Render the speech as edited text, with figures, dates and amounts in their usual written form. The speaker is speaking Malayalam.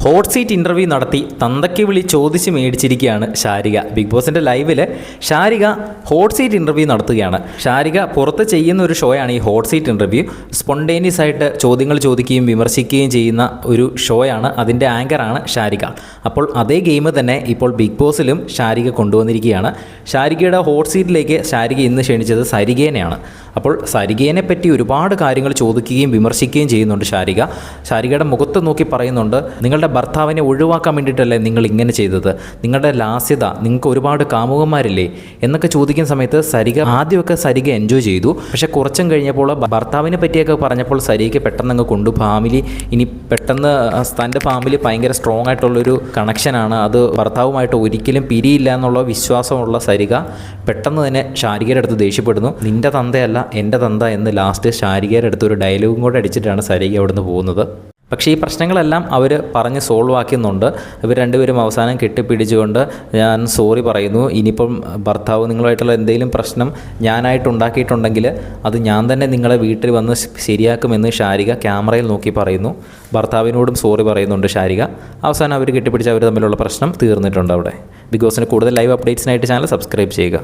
ഹോട്ട് സീറ്റ് ഇൻ്റർവ്യൂ നടത്തി തന്തയ്ക്ക് വിളി ചോദിച്ച് മേടിച്ചിരിക്കുകയാണ് ഷാരിക. ബിഗ് ബോസിൻ്റെ ലൈവിൽ ഷാരിക ഹോട്ട് സീറ്റ് ഇൻ്റർവ്യൂ നടത്തുകയാണ്. ഷാരിക പുറത്ത് ചെയ്യുന്ന ഒരു ഷോയാണ് ഈ ഹോട്ട് സീറ്റ് ഇൻ്റർവ്യൂ. സ്പോണ്ടേനിയസ് ആയിട്ട് ചോദ്യങ്ങൾ ചോദിക്കുകയും വിമർശിക്കുകയും ചെയ്യുന്ന ഒരു ഷോയാണ്. അതിൻ്റെ ആങ്കറാണ് ഷാരിക. അപ്പോൾ അതേ ഗെയിം തന്നെ ഇപ്പോൾ ബിഗ് ബോസിലും ഷാരിക കൊണ്ടുവന്നിരിക്കുകയാണ്. ഷാരികയുടെ ഹോട്ട് സീറ്റിലേക്ക് ഷാരിക ഇന്ന് ക്ഷണിച്ചത് സരികേനെയാണ്. അപ്പോൾ സരികേനെ പറ്റി ഒരുപാട് കാര്യങ്ങൾ ചോദിക്കുകയും വിമർശിക്കുകയും ചെയ്യുന്നുണ്ട് ഷാരിക. ഷാരികയുടെ മുഖത്ത് നോക്കി പറയുന്നുണ്ട്, നിങ്ങളുടെ ഭർത്താവിനെ ഒഴിവാക്കാൻ വേണ്ടിയിട്ടല്ലേ നിങ്ങൾ ഇങ്ങനെ ചെയ്തത്, നിങ്ങളുടെ ലാസ്യത, നിങ്ങൾക്ക് ഒരുപാട് കാമുകന്മാരില്ലേ എന്നൊക്കെ ചോദിക്കുന്ന സമയത്ത് ആദ്യമൊക്കെ സരിക എൻജോയ് ചെയ്തു. പക്ഷേ കുറച്ചും കഴിഞ്ഞപ്പോൾ ഭർത്താവിനെ പറ്റിയൊക്കെ പറഞ്ഞപ്പോൾ സരികയ്ക്ക് പെട്ടെന്ന് അങ്ങ് കൊണ്ടു. ഫാമിലി ഇനി പെട്ടെന്ന് തൻ്റെ ഫാമിലി ഭയങ്കര സ്ട്രോങ് ആയിട്ടുള്ളൊരു കണക്ഷനാണ്, അത് ഭർത്താവുമായിട്ട് ഒരിക്കലും പിരിയില്ല എന്നുള്ള വിശ്വാസമുള്ള സരിക പെട്ടെന്ന് തന്നെ ഷാരികയുടെ അടുത്ത് ദേഷ്യപ്പെടുന്നു. നിൻ്റെ തന്തയല്ല എൻ്റെ തന്ത എന്ന് ലാസ്റ്റ് ഷാരികയുടെ അടുത്ത് ഒരു ഡയലോഗും കൂടെ അടിച്ചിട്ടാണ് സരിക അവിടുന്ന് പോകുന്നത്. പക്ഷേ ഈ പ്രശ്നങ്ങളെല്ലാം അവർ പറഞ്ഞ് സോൾവ് ആക്കുന്നുണ്ട്. ഇവർ രണ്ടുപേരും അവസാനം കെട്ടിപ്പിടിച്ചുകൊണ്ട് ഞാൻ സോറി പറയുന്നു, ഇനിയിപ്പം ഭർത്താവ് നിങ്ങളുമായിട്ടുള്ള എന്തെങ്കിലും പ്രശ്നം ഞാനായിട്ട് ഉണ്ടാക്കിയിട്ടുണ്ടെങ്കിൽ അത് ഞാൻ തന്നെ നിങ്ങളെ വീട്ടിൽ വന്ന് ശരിയാക്കുമെന്ന് ഷാരിക ക്യാമറയിൽ നോക്കി പറയുന്നു. ഭർത്താവിനോടും സോറി പറയുന്നുണ്ട് ഷാരിക. അവസാനം അവർ കെട്ടിപ്പിടിച്ച് അവർ തമ്മിലുള്ള പ്രശ്നം തീർന്നിട്ടുണ്ട് അവിടെ. ബിഗ് ബോസിന് കൂടുതൽ ലൈവ് അപ്ഡേറ്റ്സിനായിട്ട് ചാനൽ സബ്സ്ക്രൈബ് ചെയ്യുക.